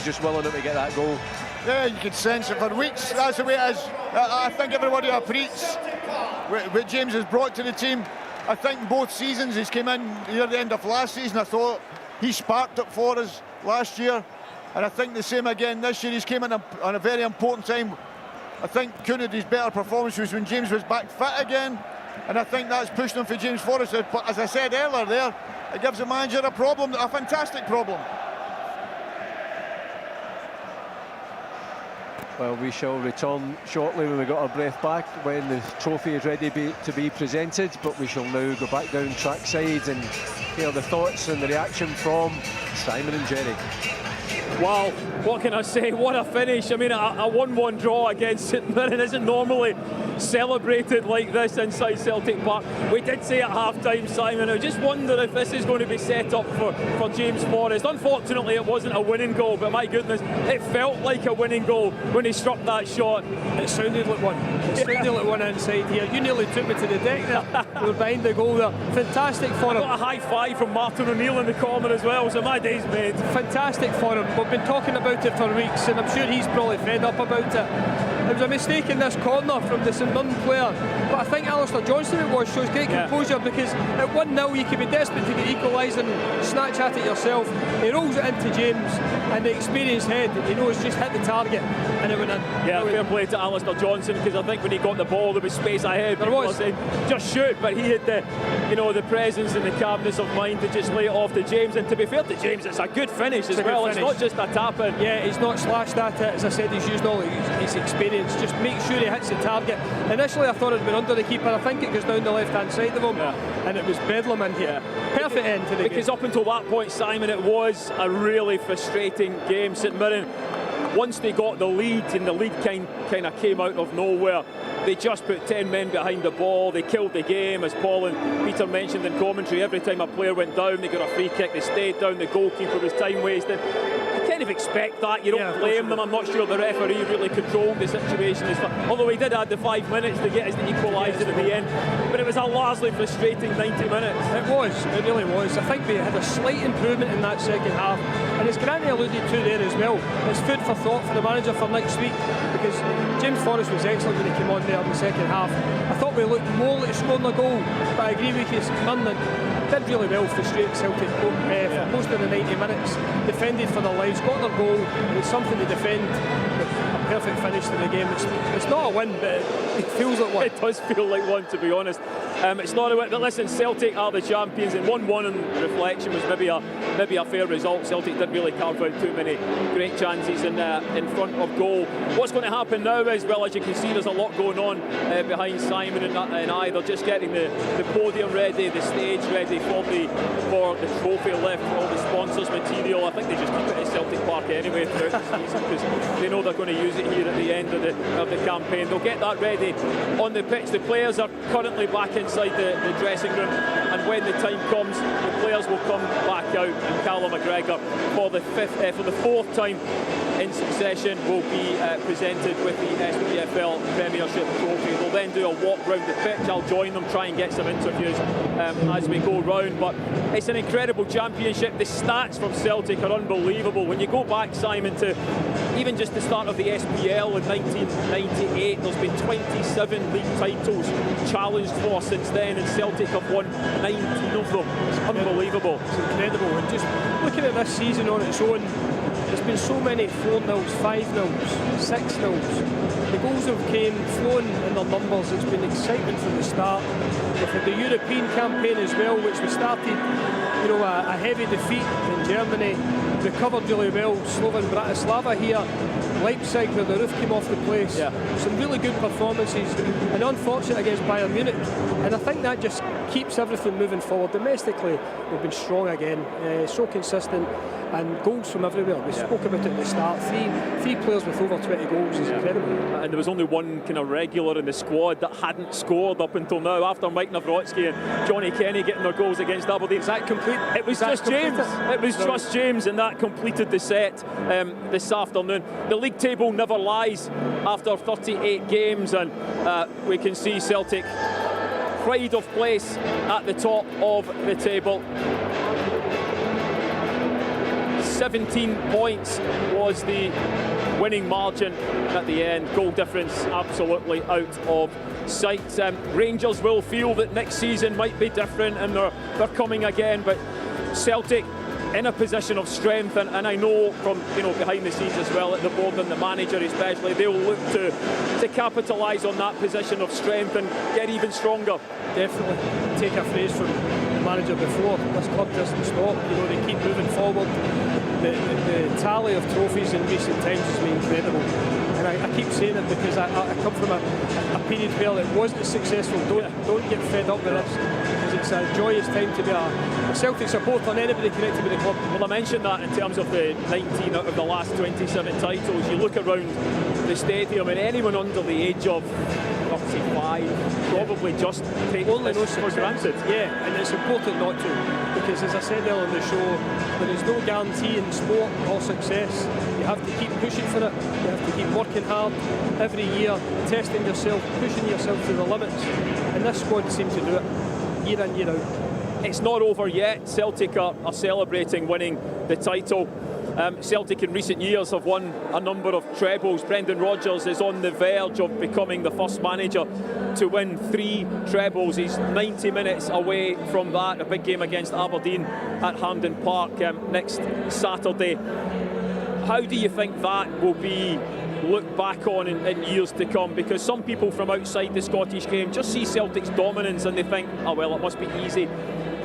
just willing him to get that goal. Yeah, you can sense it for weeks. That's the way it is. I think everybody appreciates what James has brought to the team. I think both seasons he's came in near the end of last season. I thought he sparked it for us last year, and I think the same again this year. He's came in on a very important time. I think Cooney's better performance was when James was back fit again, and I think that's pushed him for James Forrest. But as I said earlier there, it gives the manager a problem, a fantastic problem. Well, we shall return shortly when we got our breath back, when the trophy is ready to be presented, but we shall now go back down trackside and hear the thoughts and the reaction from Simon and Jerry. Wow, what can I say? What a finish. I mean, a 1-1 draw against St Mirren isn't normally celebrated like this inside Celtic Park. We did say at half-time, Simon, I just wonder if this is going to be set up for James Forrest. Unfortunately, it wasn't a winning goal, but my goodness, it felt like a winning goal when he struck that shot. It sounded like one. It sounded like one inside here. You nearly took me to the deck there. We were behind the goal there. Fantastic for him. Got a high five from Martin O'Neill in the corner as well, so my day's made. Fantastic for him. We've been talking about it for weeks, and I'm sure he's probably fed up about it. It was a mistake in this corner from the St Mirren player, but I think Alistair Johnston shows great composure, because at 1-0 you could be desperate to get equalised and snatch at it yourself. He rolls it into James, and the experienced head, he knows, just hit the target, and it went in. Yeah, fair play to Alistair Johnston, because I think when he got the ball there was space ahead. There was. Saying, just shoot, but he had the presence and the calmness of mind to just lay it off to James. And to be fair to James, it's a good finish as well. It's not just a tap-in. Yeah, he's not slashed at it. As I said, he's used all his experience. Just make sure he hits the target. Initially I thought it had been under the keeper. I think it goes down the left-hand side of him, and it was bedlam in here. Perfect end to the game. Because up until that point, Simon, it was a really frustrating game. St Mirren, once they got the lead, and the lead kind of came out of nowhere, they just put 10 men behind the ball. They killed the game, as Paul and Peter mentioned in commentary. Every time a player went down, they got a free kick, they stayed down, the goalkeeper was time wasted. You kind of expect that, you don't blame them. I'm not sure the referee really controlled the situation, although he did add the 5 minutes to get us the equaliser at the end. But it was a largely frustrating 90 minutes. It really was. I think we had a slight improvement in that second half, and as Granny alluded to there as well, it's food for thought for the manager for next week, because James Forrest was excellent when he came on there in the second half. I thought we looked more like scoring a goal, but I agree with you, Mirren did really well for Celtic for most of the 90 minutes, defended for their lives, got their goal, and it's something to defend. A perfect finish to the game. It's not a win, but it feels like one. It does feel like one, to be honest. It's not a win, but listen, Celtic are the champions, and 1-1 in reflection was maybe a fair result. Celtic didn't really carve out too many great chances in front of goal. What's going to happen now is, well, as you can see, there's a lot going on behind Simon and I. They're just getting the podium ready, the stage ready for the trophy lift, all the sponsors material. I think they just keep it at Celtic Park anyway throughout the season, because they know they're going to use it here at the end of the campaign. They'll get that ready on the pitch. The players are currently back inside the dressing room, and when the time comes, the players will come back out, and Callum McGregor for the fourth time in succession will be presented with the SPFL Premiership trophy. They'll then do a walk round the pitch. I'll join them, try and get some interviews as we go round. But it's an incredible championship. The stats from Celtic are unbelievable. When you go back, Simon, to even just the start of the SPL in 1998, there's been 27 league titles challenged for since then, and Celtic have won 19 of them. It's unbelievable. It's incredible. And just looking at this season on its own, there's been so many 4-0s, 5-0s, 6-0s. The goals have came flowing in their numbers. It's been excitement from the start. We've had the European campaign as well, which we started, a heavy defeat in Germany, recovered really well, Slovan Bratislava here, Leipzig, where the roof came off the place. Some really good performances, and unfortunate against Bayern Munich. And I think that just keeps everything moving forward. Domestically, we've been strong again, so consistent, and goals from everywhere. We spoke about it at the start. Three players with over 20 goals is incredible. And there was only one kind of regular in the squad that hadn't scored up until now, after Mike Nawrocki and Johnny Kenny getting their goals against Aberdeen. Is that complete? It was just James. It was just James, and that completed the set this afternoon. The league table never lies after 38 games, and we can see Celtic pride of place at the top of the table. 7 17 points was the winning margin at the end. Goal difference absolutely out of sight. Rangers will feel that next season might be different and they're coming again, but Celtic in a position of strength, and I know from behind the scenes as well at the board and the manager especially, they will look to capitalise on that position of strength and get even stronger. Definitely. Take a phrase from the manager before, this club doesn't stop, they keep moving forward. The tally of trophies in recent times has been incredible, and I keep saying it because I come from a period where it wasn't successful. Don't get fed up with this, because it's a joyous time to be a Celtic supporter and anybody connected with the club. Well, I mentioned that in terms of the 19 out of the last 27 titles. You look around the stadium and anyone under the age of 35 probably just takes this for granted. Yeah, and it's important not to, because as I said earlier in the show, there is no guarantee in sport or success. You have to keep pushing for it, you have to keep working hard every year, testing yourself, pushing yourself to the limits, and this squad seems to do it year in, year out. It's not over yet. Celtic are celebrating winning the title. Celtic in recent years have won a number of trebles. Brendan Rodgers is on the verge of becoming the first manager to win 3 trebles. He's 90 minutes away from that. A big game against Aberdeen at Hampden Park next Saturday. How do you think that will be looked back on in years to come? Because some people from outside the Scottish game just see Celtic's dominance and they think, oh well, it must be easy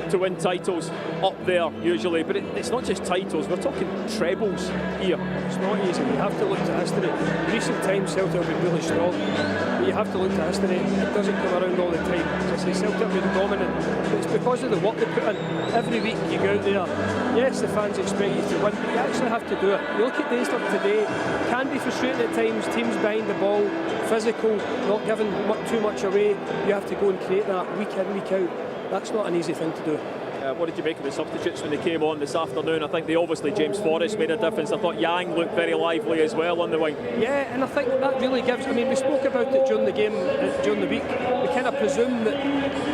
to win titles up there usually, but it's not just titles, we're talking trebles here. It's not easy. You have to look to history. In recent times Celtic have been really strong, but you have to look to history. It doesn't come around all the time. As I say, Celtic have been dominant. It's because of the work they put in. Every week you go out there, yes, the fans expect you to win, but you actually have to do it. You look at the stuff today, it can be frustrating at times, teams behind the ball, physical, not giving too much away. You have to go and create that week in, week out. That's not an easy thing to do. What did you make of the substitutes when they came on this afternoon? I think obviously James Forrest made a difference. I thought Yang looked very lively as well on the wing. Yeah, and I think that really gives, we spoke about it during the game, during the week. We kind of presume that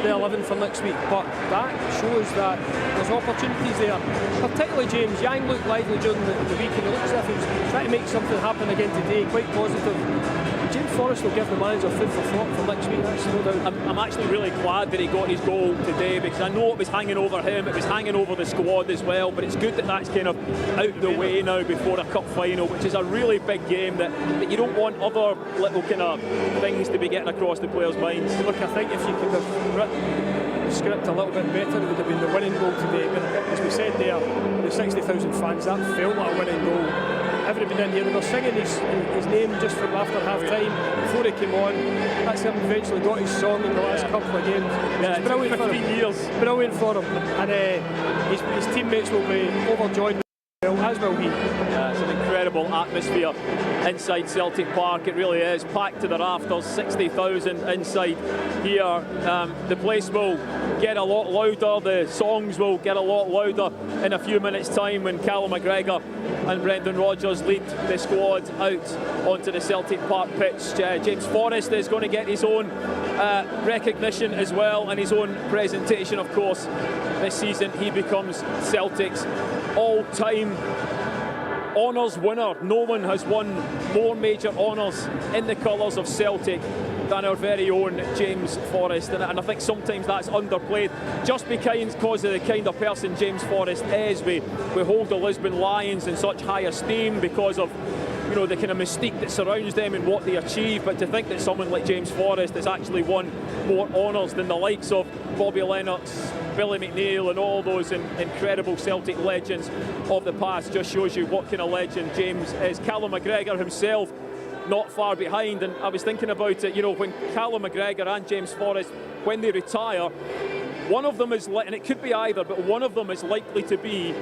they're 11 for next week, but that shows that there's opportunities there. Particularly James. Yang looked lively during the week, and it looks as if he was trying to make something happen again today, quite positive. James Forrest will give the manager food for thought for next week, that's no doubt. I'm actually really glad that he got his goal today, because I know it was hanging over him, it was hanging over the squad as well, but it's good that that's kind of out the way now before a cup final, which is a really big game that you don't want other little kind of things to be getting across the players' minds. Look, I think if you could have written the script a little bit better, it would have been the winning goal today, but as we said there, the 60,000 fans, that felt like a winning goal. Everybody in here, they were singing his name just from after half time before he came on. That's him eventually got his song in the last couple of games. Yeah, it's brilliant 15 for him. Years. Brilliant for him. And his teammates will be overjoyed, as will he. Yeah, it's an incredible atmosphere inside Celtic Park. It really is packed to the rafters. 60,000 inside here. The place will get a lot louder. The songs will get a lot louder in a few minutes' time when Callum McGregor and Brendan Rodgers lead the squad out onto the Celtic Park pitch. James Forrest is going to get his own recognition as well, and his own presentation, of course. This season he becomes Celtic's all-time honours winner. No one has won more major honours in the colours of Celtic than our very own James Forrest, and I think sometimes that's underplayed just because of the kind of person James Forrest is. We hold the Lisbon Lions in such high esteem because of the kind of mystique that surrounds them and what they achieve, but to think that someone like James Forrest has actually won more honours than the likes of Bobby Lennox, Billy McNeil and all those incredible Celtic legends of the past just shows you what kind of legend James is. Callum McGregor himself not far behind, and I was thinking about it, when Callum McGregor and James Forrest, when they retire, one of them is, and it could be either, but one of them is likely to be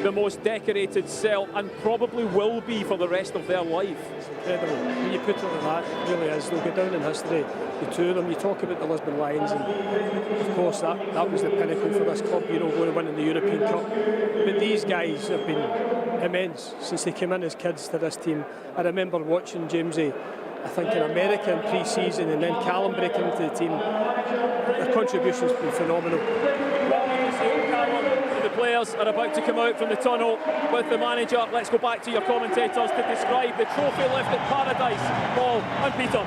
the most decorated Celt, and probably will be for the rest of their life. It's incredible. When you put it like that, it really is. They'll go down in history, the two of them. You talk about the Lisbon Lions, and of course that was the pinnacle for this club, going and winning the European Cup. But these guys have been immense since they came in as kids to this team. I remember watching Jamesy, I think in America in pre-season, and then Callum breaking into the team. Their contribution's been phenomenal. The player players are about to come out from the tunnel with the manager. Let's go back to your commentators to describe the trophy lift at Paradise. Paul and Peter.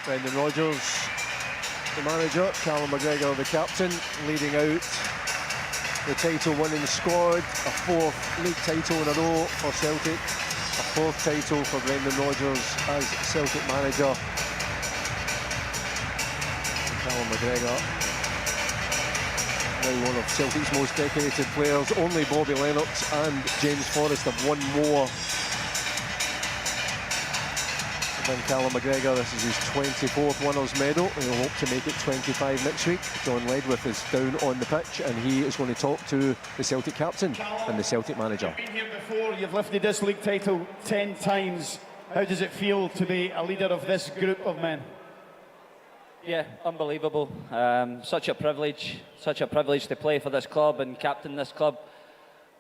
Brendan Rodgers, the manager, Callum McGregor, the captain, leading out the title-winning squad. A 4th league title in a row for Celtic, a 4th title for Brendan Rodgers as Celtic manager. And Callum McGregor, now one of Celtic's most decorated players. Only Bobby Lennox and James Forrest have won more than Callum McGregor. This is his 24th winners' medal. He'll hope to make it 25 next week. John Ledwith is down on the pitch and he is going to talk to the Celtic captain and the Celtic manager. You've been here before, you've lifted this league title 10 times. How does it feel to be a leader of this group of men? Yeah, unbelievable. Such a privilege to play for this club and captain this club.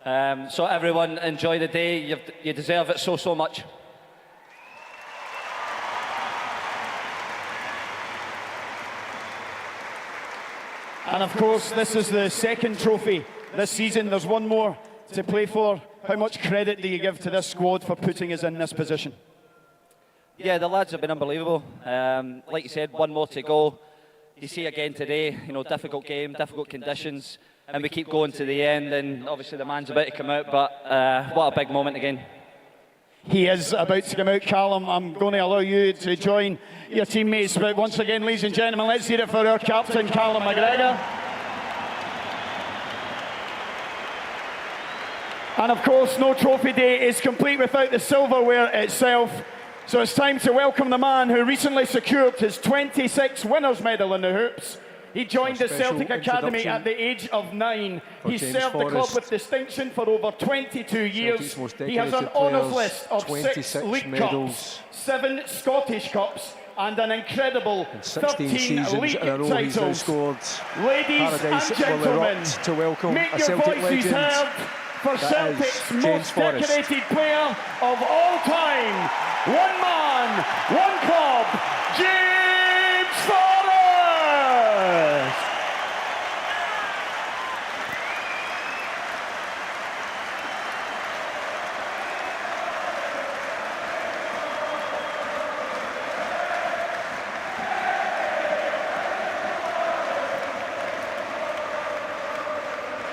So everyone enjoy the day. You deserve it so much. And of course, this is the second trophy this season. There's one more to play for. How much credit do you give to this squad for putting us in this position? Yeah, the lads have been unbelievable. Like you said, one more to go. You see again today, you know, difficult game, difficult conditions, and we keep going to the end, and obviously the man's about to come out, but what a big moment again. He is about to come out, Callum. I'm going to allow you to join your teammates, but once again, ladies and gentlemen, let's hear it for our captain, Callum McGregor. And of course, no trophy day is complete without the silverware itself. So it's time to welcome the man who recently secured his 26th winners' medal in the hoops. He joined the Celtic Academy at the age of 9. He served the club with distinction for over 22 years. He has an honours list of 6 League Cups, 7 Scottish Cups, and an incredible 13 league titles. Ladies and gentlemen, to welcome make a your Celtic voices legend. heard for Celtic's most decorated player of all time. One man, one club, James Forrest!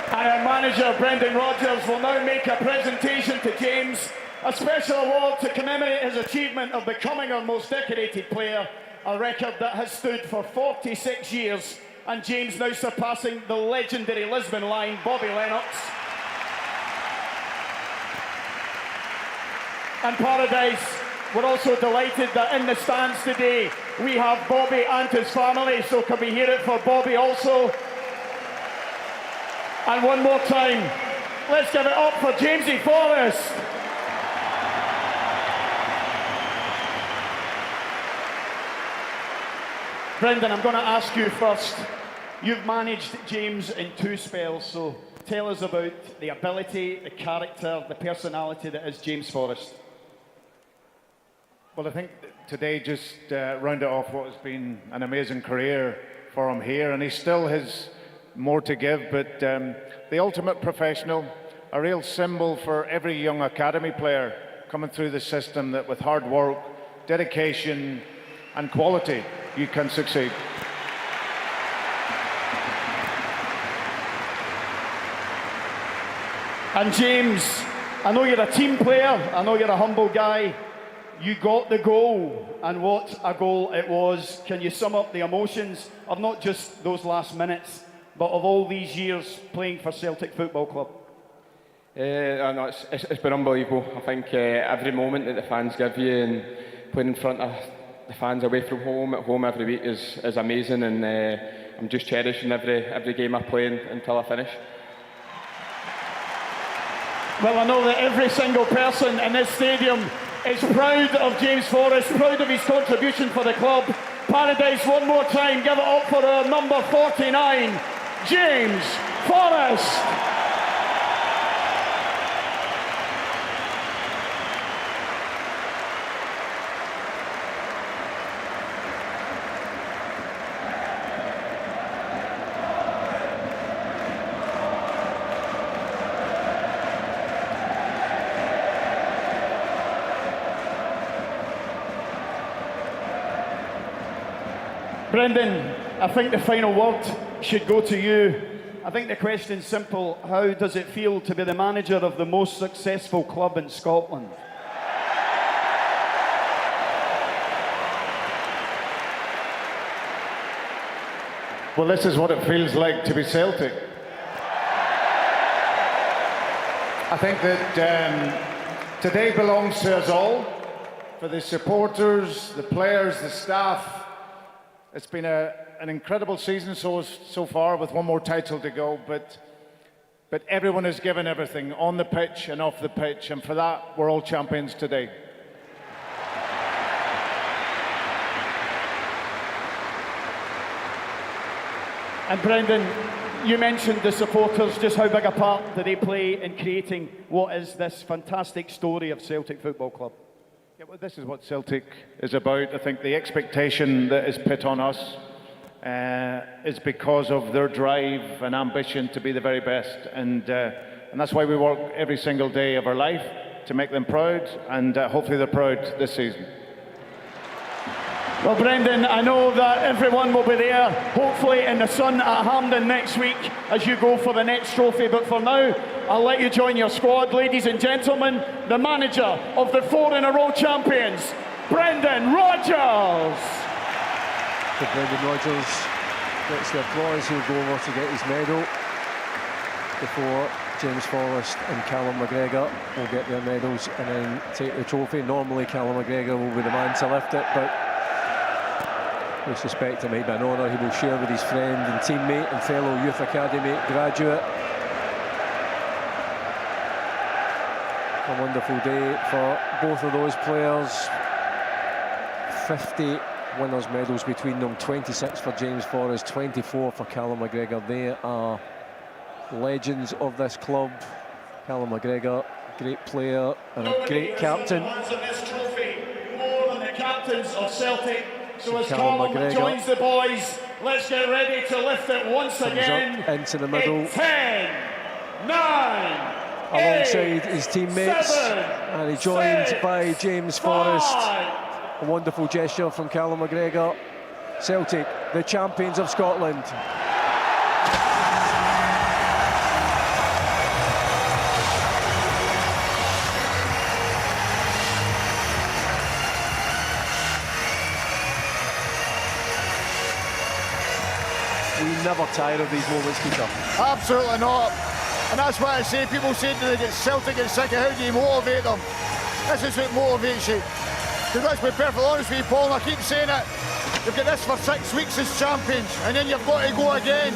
And our manager, Brendan Rodgers, will now make a presentation to James, a special award to commemorate his achievement of becoming our most decorated player, a record that has stood for 46 years, and James now surpassing the legendary Lisbon line, Bobby Lennox. And Paradise, we're also delighted that in the stands today, we have Bobby and his family, so can we hear it for Bobby also? And one more time, let's give it up for Jamesy Forrest. Brendan, I'm going to ask you first. You've managed James in 2 spells, so tell us about the ability, the character, the personality that is James Forrest. Well, I think today just rounded off what has been an amazing career for him here, and he still has more to give, but the ultimate professional, a real symbol for every young academy player coming through the system, that with hard work, dedication and quality, you can succeed. And James, I know you're a team player, I know you're a humble guy. You got the goal, and what a goal it was. Can you sum up the emotions of not just those last minutes, but of all these years playing for Celtic Football Club? I know it's been unbelievable. I think every moment that the fans give you and playing in front of the fans away from home, at home every week is amazing, and I'm just cherishing every game I play until I finish. Well, I know that every single person in this stadium is proud of James Forrest, proud of his contribution for the club. Paradise, one more time, give it up for our number 49, James Forrest. Brendan, I think the final word should go to you. I think the question's simple. How does it feel to be the manager of the most successful club in Scotland? Well, this is what it feels like to be Celtic. I think that today belongs to us all, for the supporters, the players, the staff. It's been an incredible season so far, with one more title to go, but everyone has given everything on the pitch and off the pitch, and for that we're all champions today. And Brendan, you mentioned the supporters. Just how big a part do they play in creating what is this fantastic story of Celtic Football Club? Yeah, well, this is what Celtic is about. I think the expectation that is put on us is because of their drive and ambition to be the very best, and that's why we work every single day of our life to make them proud, and hopefully they're proud this season. Well, Brendan, I know that everyone will be there, hopefully in the sun at Hampden next week as you go for the next trophy. But for now, I'll let you join your squad. Ladies and gentlemen, the manager of the 4-in-a-row champions, Brendan Rodgers. So Brendan Rodgers gets the applause. He'll go over to get his medal before James Forrest and Callum McGregor will get their medals and then take the trophy. Normally Callum McGregor will be the man to lift it, but we suspect it might be an honour he will share with his friend and teammate and fellow Youth Academy graduate. A wonderful day for both of those players. 50 winners' medals between them, 26 for James Forrest, 24 for Callum McGregor. They are legends of this club. Callum McGregor, great player and a great captain. More than the captains of Celtic. So as Callum Callum joins the boys, let's get ready to lift it once again. Into the middle. 10, 9, alongside 8, his teammates, 7, and he joined 6, by James Forrest. 5. A wonderful gesture from Callum McGregor. Celtic, the champions of Scotland. We never tire of these moments, Peter. Absolutely not. And that's why I say, people say that they get Celtic and sick of how do you motivate them? This is what motivates you. Because let's be perfectly honest with you, Paul, and I keep saying it, you've got this for 6 weeks as champions, and then you've got to go again.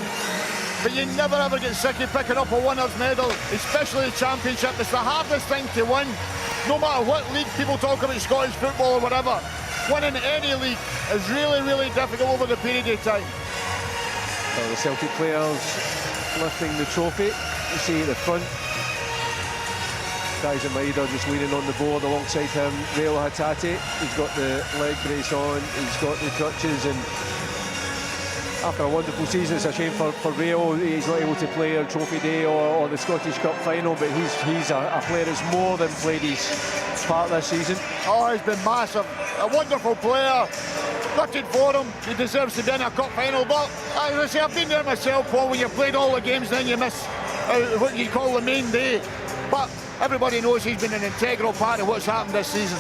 But you never ever get sick of picking up a winner's medal, especially the championship. It's the hardest thing to win, no matter what league people talk about, Scottish football or whatever. Winning any league is really, really difficult over the period of time. Well, the Celtic players lifting the trophy. You see at the front, Kaiser Maida just leaning on the board alongside him. Rail Hatate, he's got the leg brace on, he's got the crutches, and after a wonderful season, it's a shame for Rail he's not able to play on Trophy Day or the Scottish Cup final, but he's a player that's more than played his part this season. Oh, he's been massive, a wonderful player. Gutted for him, he deserves to be in a cup final, but as I say, I've been there myself, Paul, when you've played all the games, then you miss what you call the main day. But everybody knows he's been an integral part of what's happened this season.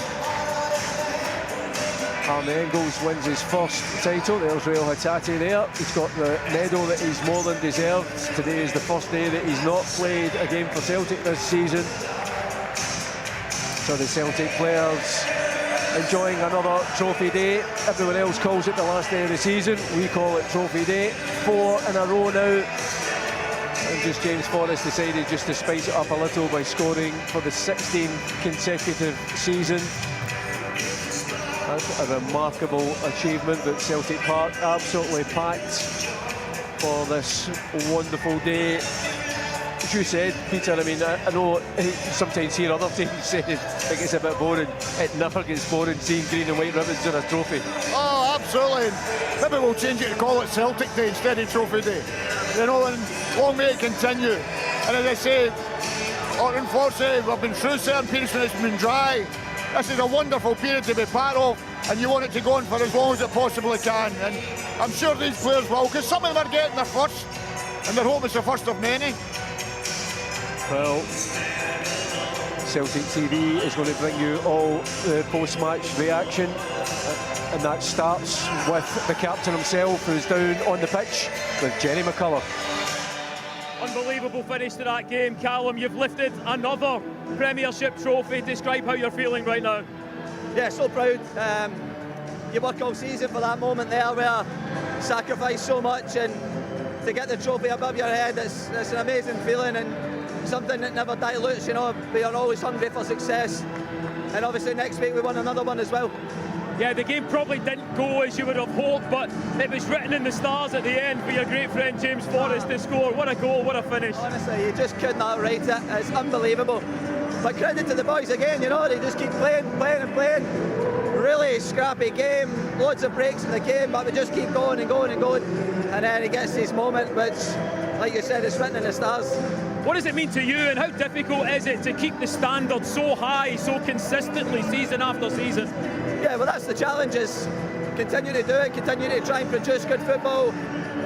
Arne Engels wins his first title. There's Rail Hatate there. He's got the medal that he's more than deserved. Today is the first day that he's not played a game for Celtic this season. So the Celtic players enjoying another trophy day. Everyone else calls it the last day of the season. We call it trophy day. 4 in a row now. And just James Forrest decided just to spice it up a little by scoring for the 16th consecutive season. That's a remarkable achievement, but Celtic Park absolutely packed for this wonderful day. As you said, Peter, I mean, I know sometimes hear other teams saying it gets a bit boring. It never gets boring seeing green and white ribbons on a trophy. Oh, absolutely. Maybe we'll change it to call it Celtic Day instead of Trophy Day. You know, and long may it continue. And as I say, unfortunately, we've been through certain periods when it's been dry. This is a wonderful period to be part of. and you want it to go on for as long as it possibly can. And I'm sure these players will, because some of them are getting their first, and they're hoping it's the first of many. Well, Celtic TV is going to bring you all the post-match reaction, and that starts with the captain himself, who's down on the pitch with Jenny McCullough. Unbelievable finish to that game, Callum. You've lifted another Premiership trophy. Describe how you're feeling right now. Yeah, so proud. You work all season for that moment there where you sacrifice so much, and to get the trophy above your head, it's an amazing feeling and something that never dilutes. You know, we are always hungry for success, and obviously next week we won another one as well. Yeah, the game probably didn't go as you would have hoped, but it was written in the stars at the end for your great friend James Forrest to score. What a goal, what a finish. Honestly, you just could not write it. It's unbelievable. But credit to the boys again, you know, they just keep playing and playing. Really scrappy game, loads of breaks in the game, but we just keep going and going and going. And then he gets this moment, which, like you said, is written in the stars. What does it mean to you, and how difficult is it to keep the standard so high, so consistently, season after season? Yeah, well, that's the challenge, is continue to do it, continue to try and produce good football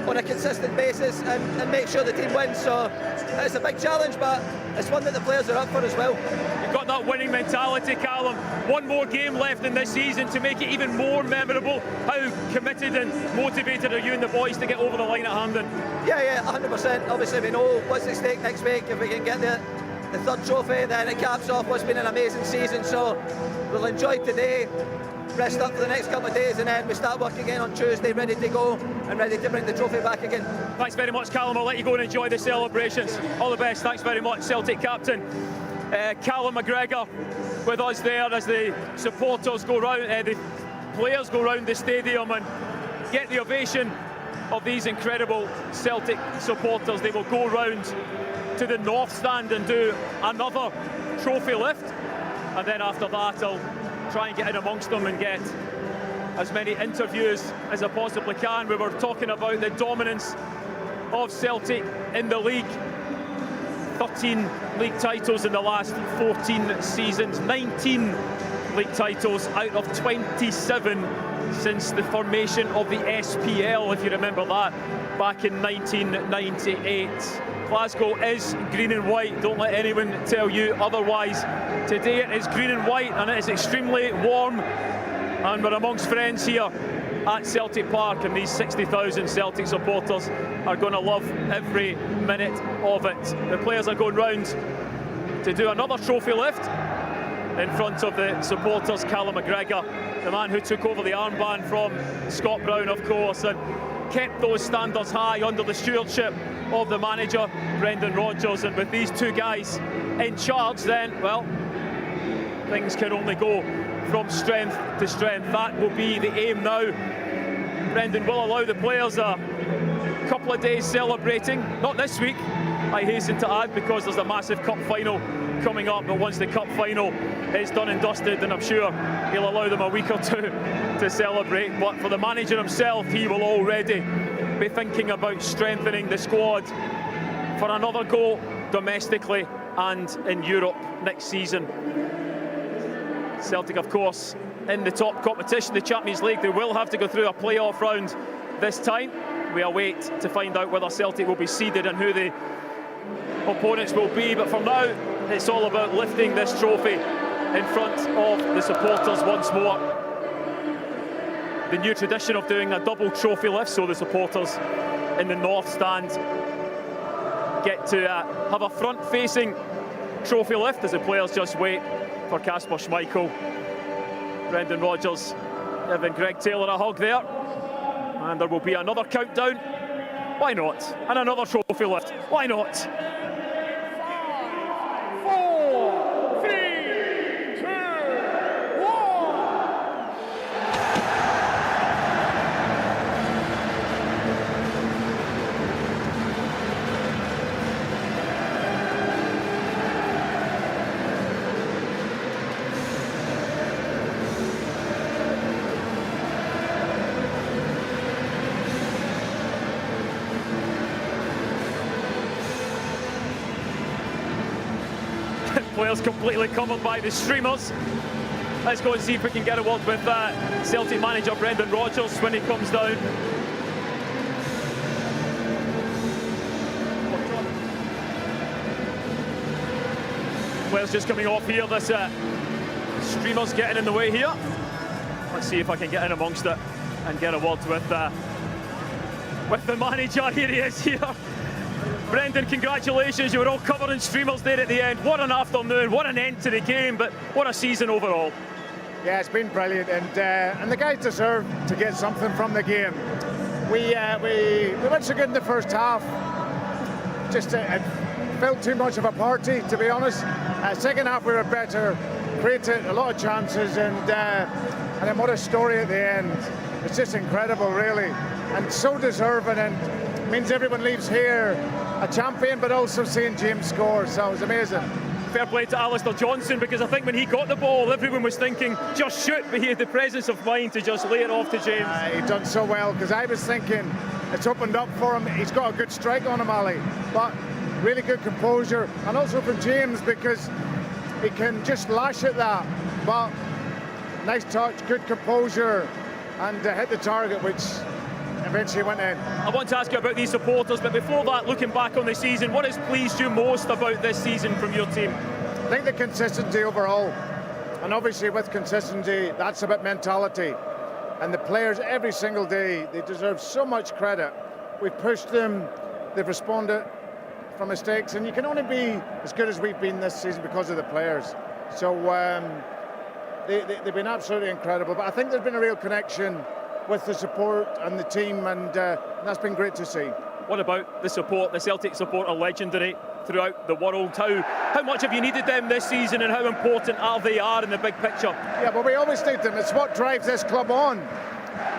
on a consistent basis and make sure the team wins. So it's a big challenge, but it's one that the players are up for as well. You've got that winning mentality, Callum. One more game left in this season to make it even more memorable. How committed and motivated are you and the boys to get over the line at Hampden? Yeah, 100%. Obviously, we know what's at stake next week. If we can get the third trophy, then it caps off what's been an amazing season. So we'll enjoy today, rest up for the next couple of days, and then we start work again on Tuesday, ready to go and ready to bring the trophy back again. Thanks very much, Callum. I'll let you go and enjoy the celebrations. All the best. Thanks very much, Celtic captain Callum McGregor, with us there as the supporters go round, the players go round the stadium and get the ovation of these incredible Celtic supporters. They will go round to the north stand and do another trophy lift, and then after that I'll try and get in amongst them and get as many interviews as I possibly can. We were talking about the dominance of Celtic in the league. 13 league titles in the last 14 seasons, 19 league titles out of 27 since the formation of the SPL, if you remember that, back in 1998. Glasgow is green and white, don't let anyone tell you otherwise. Today it is green and white and it is extremely warm, and we're amongst friends here at Celtic Park, and these 60,000 Celtic supporters are going to love every minute of it. The players are going round to do another trophy lift in front of the supporters. Callum McGregor, the man who took over the armband from Scott Brown, of course, and kept those standards high under the stewardship of the manager, Brendan Rodgers. And with these two guys in charge, then, well, things can only go from strength to strength. That will be the aim now. Brendan will allow the players a couple of days celebrating, not this week, I hasten to add, because there's a massive cup final coming up, but once the cup final is done and dusted, then I'm sure he'll allow them a week or two to celebrate. But for the manager himself, he will already be thinking about strengthening the squad for another go domestically and in Europe next season. Celtic, of course, in the top competition, the Champions League, they will have to go through a playoff round this time. We await to find out whether Celtic will be seeded and who the opponents will be, but for now it's all about lifting this trophy in front of the supporters once more. The new tradition of doing a double trophy lift, so the supporters in the north stand get to have a front-facing trophy lift as the players just wait for Kasper Schmeichel. Brendan Rodgers giving Greg Taylor a hug there, and there will be another countdown. Why not? And another trophy lift. Why not? 5, 4, 3, 2, 1. Players completely covered by the streamers. Let's go and see if we can get a word with Celtic manager Brendan Rodgers when he comes down. Players just coming off here. This streamer's getting in the way here. Let's see if I can get in amongst it and get a word with the manager. Here he is here. Brendan, congratulations. You were all covered in streamers there at the end. What an afternoon, what an end to the game, but what a season overall. Yeah, it's been brilliant, and the guys deserve to get something from the game. We weren't so good in the first half. Just it felt too much of a party, to be honest. Second half we were better, created a lot of chances, and then what a story at the end. It's just incredible, really, and so deserving, and means everyone leaves here a champion, but also seeing James score, so it was amazing. Fair play to Alistair Johnson, because I think when he got the ball, everyone was thinking, just shoot, but he had the presence of mind to just lay it off to James. He done so well, because I was thinking it's opened up for him. He's got a good strike on him, Ali, but really good composure, and also for James, because he can just lash at that, but nice touch, good composure, and hit the target, which eventually went in. I want to ask you about these supporters, but before that, looking back on the season, what has pleased you most about this season from your team? I think the consistency overall, and obviously with consistency, that's about mentality. And the players every single day, they deserve so much credit. We've pushed them, they've responded from mistakes, and you can only be as good as we've been this season because of the players. So they've been absolutely incredible, but I think there's been a real connection with the support and the team, and that's been great to see. What about the support? The Celtic support are legendary throughout the world. How much have you needed them this season, and how important are they in the big picture? Yeah, but we always need them. It's what drives this club on.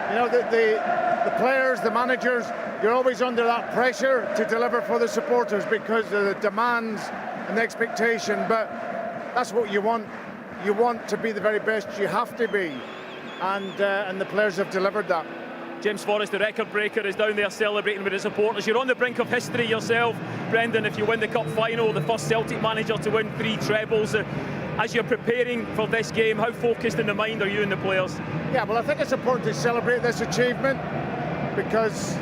You know, the players, the managers, you're always under that pressure to deliver for the supporters because of the demands and the expectation, but that's what you want. You want to be the very best, you have to be. And the players have delivered that. James Forrest, the record breaker, is down there celebrating with his supporters. You're on the brink of history yourself, Brendan, if you win the cup final, the first Celtic manager to win 3 trebles. As you're preparing for this game, how focused in the mind are you and the players? Yeah, well, I think it's important to celebrate this achievement, because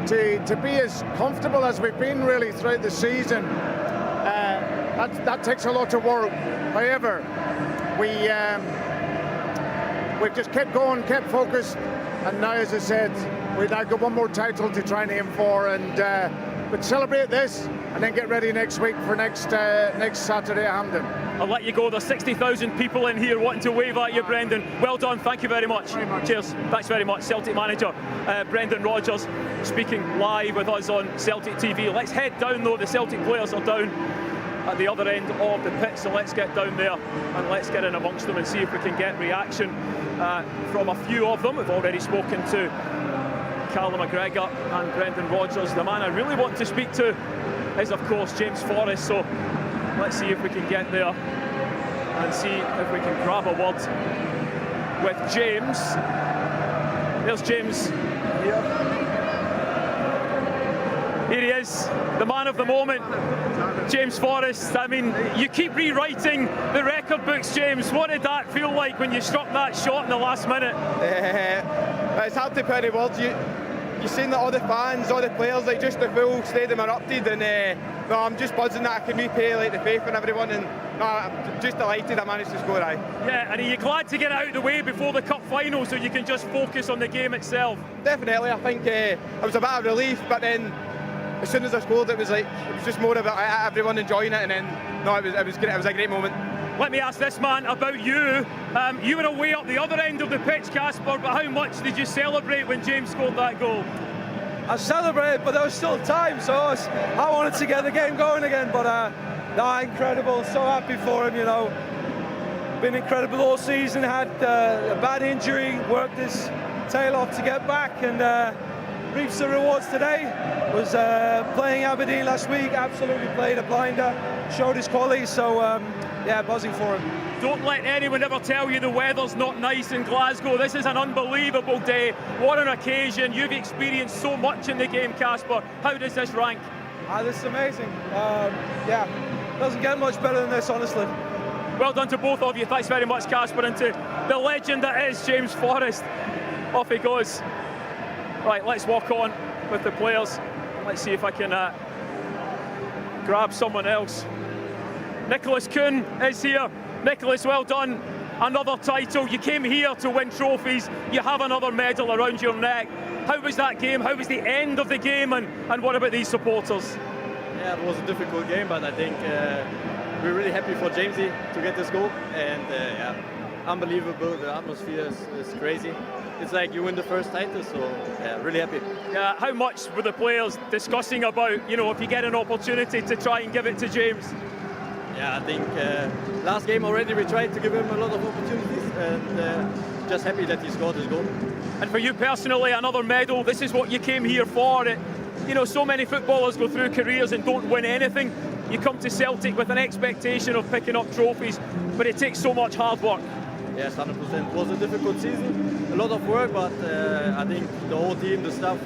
to be as comfortable as we've been really throughout the season, that takes a lot of work. However, we've just kept going, kept focused, and now, as I said, we've now got one more title to try and aim for, and but celebrate this and then get ready next week for next Saturday at Hampden. I'll let you go. There's 60,000 people in here wanting to wave at you, Brendan. Well done, thank you very much. Cheers, thanks very much. Celtic manager Brendan Rodgers speaking live with us on Celtic TV. Let's head down though, the Celtic players are down at the other end of the pitch, so let's get down there and let's get in amongst them and see if we can get reaction from a few of them. We've already spoken to Callum McGregor and Brendan Rodgers. The man I really want to speak to is of course James Forrest, so let's see if we can get there and see if we can grab a word with James. There's James here. Here he is, the man of the moment, James Forrest. I mean, you keep rewriting the record books, James. What did that feel like when you struck that shot in the last minute? It's hard to put any words. You've seen that all the fans, all the players, like just the full stadium erupted, and no, I'm just buzzing that I can repay the faith in everyone, and no, I'm just delighted I managed to score. Yeah, and are you glad to get it out of the way before the cup final so you can just focus on the game itself? Definitely, I think it was a bit of relief, but then as soon as I scored, it was just more about everyone enjoying it, and then no, it was great. It was a great moment. Let me ask this man about you. You were away up the other end of the pitch, Casper, but how much did you celebrate when James scored that goal? I celebrated, but there was still time, so I wanted to get the game going again. But no, incredible. So happy for him, you know. Been incredible all season. Had a bad injury, worked his tail off to get back, and reaps the rewards today. Was playing Aberdeen last week, absolutely played a blinder, showed his quality, so yeah, buzzing for him. Don't let anyone ever tell you the weather's not nice in Glasgow. This is an unbelievable day. What an occasion. You've experienced so much in the game, Casper. How does this rank? This is amazing. Yeah, doesn't get much better than this, honestly. Well done to both of you. Thanks very much, Casper, and to the legend that is James Forrest. Off he goes. Right, let's walk on with the players. Let's see if I can grab someone else. Nicholas Kuhn is here. Nicholas, well done. Another title. You came here to win trophies. You have another medal around your neck. How was that game? How was the end of the game? And what about these supporters? Yeah, it was a difficult game, but I think we're really happy for Jamesy to get this goal. And yeah, unbelievable. The atmosphere is crazy. It's like you win the first title, so yeah, really happy. Yeah, how much were the players discussing about, you know, if you get an opportunity to try and give it to James? Yeah, I think last game already we tried to give him a lot of opportunities, and just happy that he scored his goal. And for you personally, another medal. This is what you came here for. You know, so many footballers go through careers and don't win anything. You come to Celtic with an expectation of picking up trophies, but it takes so much hard work. Yes, 100%. It was a difficult season, a lot of work, but I think the whole team, the staff,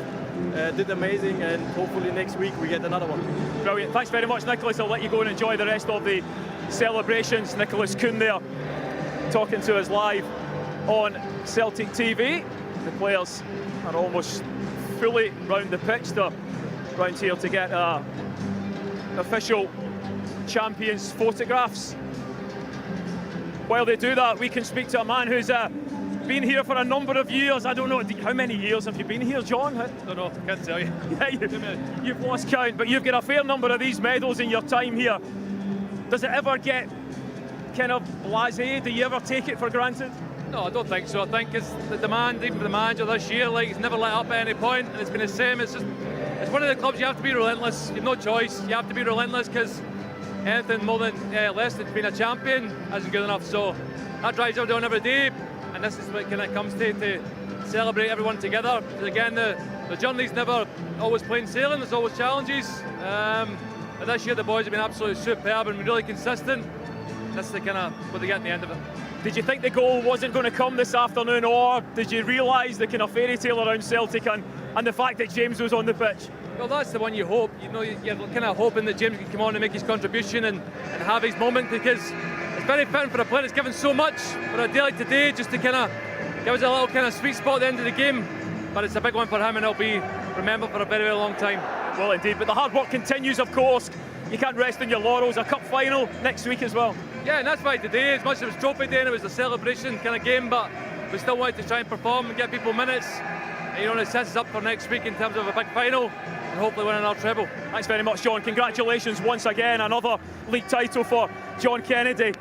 did amazing, and hopefully next week we get another one. Brilliant. Thanks very much, Nicholas. I'll let you go and enjoy the rest of the celebrations. Nicholas Kuhn there talking to us live on Celtic TV. The players are almost fully round the pitch. They're round here to get official champions photographs. While they do that, we can speak to a man who's been here for a number of years. I don't know, how many years have you been here, John? I don't know, can't tell you. Yeah, you've lost count, but you've got a fair number of these medals in your time here. Does it ever get kind of blasé? Do you ever take it for granted? No, I don't think so. I think it's the demand, even for the manager this year, like, he's never let up at any point, and it's been the same. It's one of the clubs you have to be relentless. You've no choice. You have to be relentless, because anything more than less than being a champion isn't good enough. So that drives everyone every day, and this is what kind of comes to celebrate everyone together. Because again, the journey's never always plain sailing. There's always challenges. And this year the boys have been absolutely superb and really consistent. That's the kind of what they get in the end of it. Did you think the goal wasn't going to come this afternoon, or did you realise the kind of fairy tale around Celtic and the fact that James was on the pitch? Well, that's the one you hope. You know, you're kind of hoping that James can come on and make his contribution and have his moment, because it's very fitting for a player that's given so much for a day like today, just to kind of give us a little kind of sweet spot at the end of the game. But it's a big one for him, and it'll be remembered for a very, very long time. Well, indeed. But the hard work continues, of course. You can't rest on your laurels. A cup final next week as well. Yeah, and that's why today, as much as it was trophy day and it was a celebration kind of game, but we still wanted to try and perform and get people minutes. You know, it sets us up for next week in terms of a big final and hopefully winning our treble. Thanks very much, John. Congratulations once again. Another league title for John Kennedy.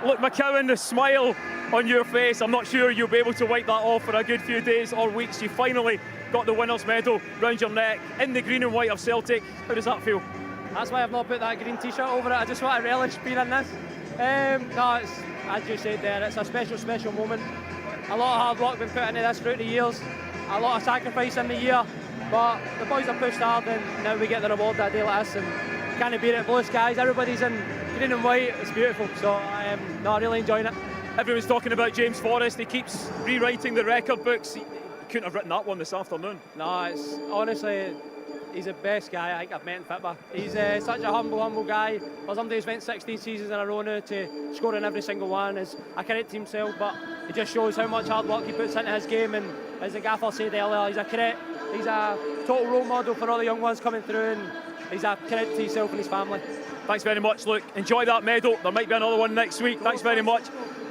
Look, McCowan, the smile on your face, I'm not sure you'll be able to wipe that off for a good few days or weeks. You finally got the winner's medal round your neck in the green and white of Celtic. How does that feel? That's why I've not put that green t-shirt over it. I just want to relish being in this. No, it's, as you said there, it's a special, special moment. A lot of hard work been put into this throughout the years. A lot of sacrifice in the year. But the boys have pushed hard, and now we get the reward that day like this. And can't beat it. Blue skies, everybody's in green and white. It's beautiful. So I'm really enjoying it. Everyone's talking about James Forrest. He keeps rewriting the record books. He couldn't have written that one this afternoon. No, it's honestly, he's the best guy I think I've met in football. He's such a humble guy. For somebody who's spent 16 seasons in a row now to score in every single one is a credit to himself, but it just shows how much hard work he puts into his game. And as the gaffer said earlier, he's a credit. He's a total role model for all the young ones coming through, and he's a credit to himself and his family. Thanks very much, Luke. Enjoy that medal. There might be another one next week. Thanks very much.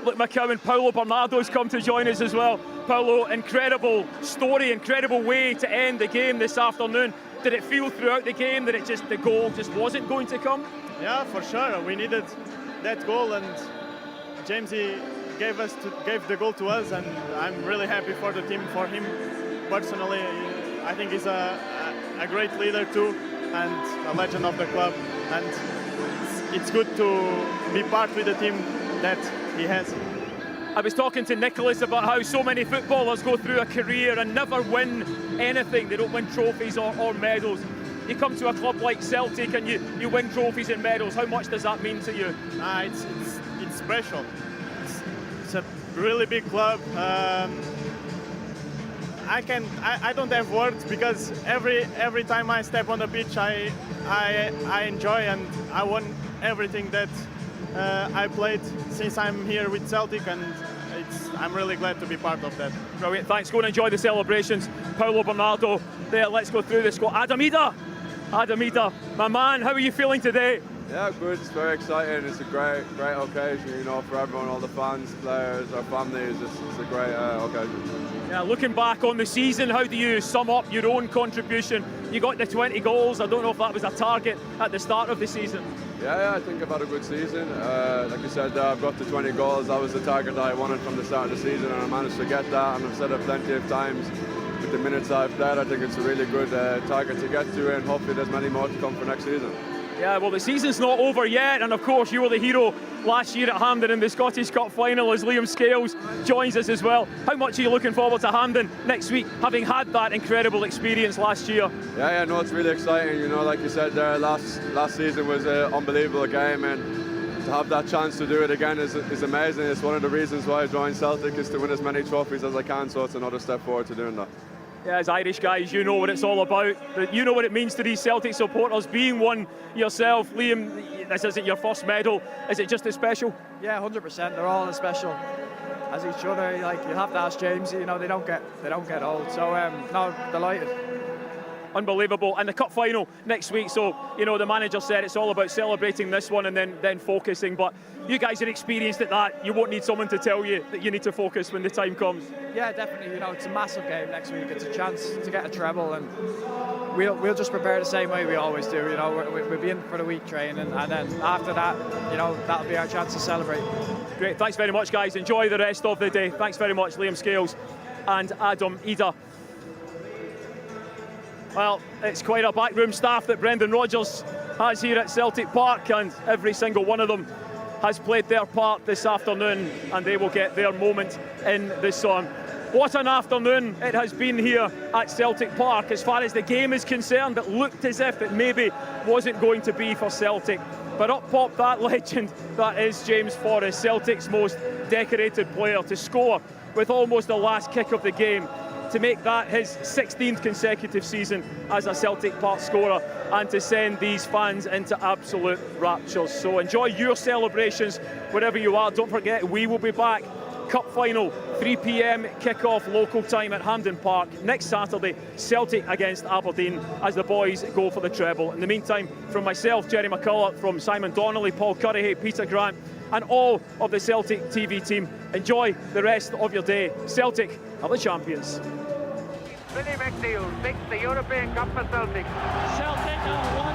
Luke McCowan, Paulo Bernardo's come to join us as well. Paulo, incredible story, incredible way to end the game this afternoon. Did it feel throughout the game that the goal just wasn't going to come? Yeah, for sure. We needed that goal, and Jamesy gave the goal to us, and I'm really happy for the team, for him personally. I think he's a great leader too, and a legend of the club, and it's good to be part with the team that he has. I was talking to Nicholas about how so many footballers go through a career and never win anything. They don't win trophies or medals. You come to a club like Celtic and you win trophies and medals. How much does that mean to you? It's special. It's a really big club. I don't have words, because every time I step on the pitch, I enjoy, and I want everything that I played since I'm here with Celtic, and I'm really glad to be part of that. Brilliant, thanks. Go and enjoy the celebrations. Paulo Bernardo there, let's go through the squad. Adam Ida, my man, how are you feeling today? Yeah, good. It's very exciting. It's a great occasion, you know, for everyone, all the fans, players, our families. It's a great occasion. Yeah, looking back on the season, how do you sum up your own contribution? You got the 20 goals. I don't know if that was a target at the start of the season. Yeah, I think I've had a good season. Like you said, I've got the 20 goals. That was the target that I wanted from the start of the season, and I managed to get that. And I've said it plenty of times. With the minutes I've played, I think it's a really good target to get to, and hopefully there's many more to come for next season. Yeah, well, the season's not over yet, and of course you were the hero last year at Hampden in the Scottish Cup final as Liam Scales joins us as well. How much are you looking forward to Hampden next week, having had that incredible experience last year? Yeah, no, it's really exciting. You know, like you said there, last season was an unbelievable game, and to have that chance to do it again is amazing. It's one of the reasons why I joined Celtic, is to win as many trophies as I can, so it's another step forward to doing that. Yeah, as Irish guys, you know what it's all about. You know what it means to these Celtic supporters. Being one yourself, Liam, this isn't your first medal. Is it just as special? Yeah, 100%. They're all as special as each other. Like, you have to ask James. You know, they don't get old. So no, delighted. Unbelievable. And the cup final next week, so you know the manager said it's all about celebrating this one and then focusing, but you guys are experienced at that. You won't need someone to tell you that you need to focus when the time comes. Yeah, definitely. You know, it's a massive game next week. It's a chance to get a treble, and we'll just prepare the same way we always do. You know, we'll be in for the week training, and then after that, you know, that'll be our chance to celebrate. Great, thanks very much, guys. Enjoy the rest of the day. Thanks very much, Liam Scales and Adam Ida. Well, it's quite a backroom staff that Brendan Rodgers has here at Celtic Park, and every single one of them has played their part this afternoon, and they will get their moment in the sun. What an afternoon it has been here at Celtic Park. As far as the game is concerned, it looked as if it maybe wasn't going to be for Celtic. But up popped that legend that is James Forrest, Celtic's most decorated player, to score with almost the last kick of the game, to make that his 16th consecutive season as a Celtic Park scorer, and to send these fans into absolute rapture. So enjoy your celebrations wherever you are. Don't forget, we will be back. Cup final, 3 p.m. kick-off local time at Hampden Park next Saturday. Celtic against Aberdeen as the boys go for the treble. In the meantime, from myself, Jerry McCullough, from Simon Donnelly, Paul Curryhay, Peter Grant, and all of the Celtic TV team, enjoy the rest of your day. Celtic are the champions. Billy McNeil takes the European Cup for Celtic. Celtic are one